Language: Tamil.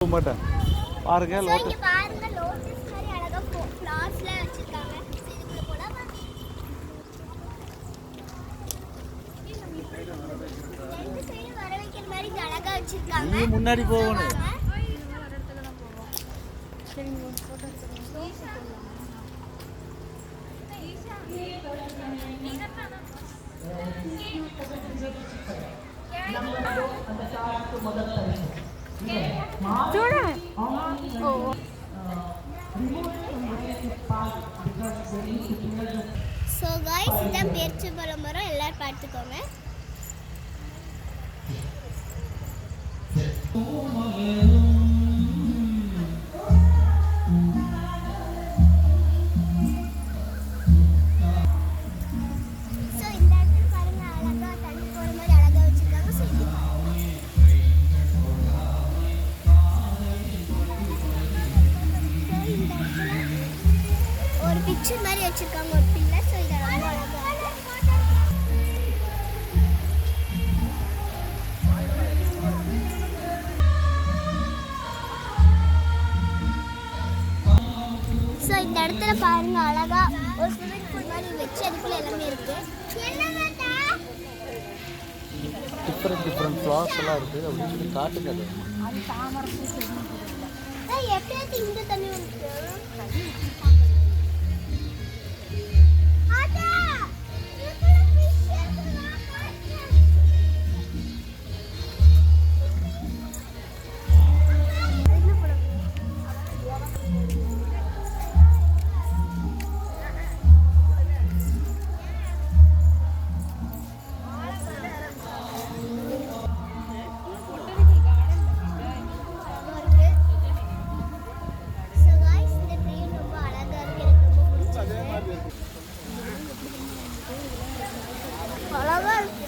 மாட்டேன் பாருங்க லோட்டஸ் பாருங்க லோட்டஸ் மாதிரி அழகா ஃப்ளார்ஸ்ல வச்சிருக்காங்க. இதுக்குள்ள போலாம் வாங்க. ரெண்டு சைடு வர வைக்கிற மாதிரி அழகா வச்சிருக்காங்க. நீ முன்னாடி போகணும். சரி ஒரு போட்டோ எடுத்துக்கலாம். So guys, இதான் பேரிச்சம்பழம் மரம், எல்லாரும் பார்த்துக்கோங்க. So இந்த இடத்துல பாருங்க அழகா தண்ணி போற மாதிரி அழகா வச்சிருக்காங்க. So இது ஒரு பிக்சர் மாதிரி வச்சிருக்காங்க ஒரு பிள்ளை. ஸோ இது ரொம்ப அழகா ஸோ இந்த இடத்துல பாருங்க அழகா ஒரு ஸ்விம்மிங் பூல் மாதிரி வச்சு அதுக்குள்ள எல்லாமே இருக்கு. டிஃப்ரெண்ட் ஃப்ளார்ஸ் எல்லாம் இருக்குது அப்படின்னு சொல்லி காட்டுங்க. அது தாமரை எப்படி இங்க தண்ணி வந்துச்சு அழகா இருக்கு.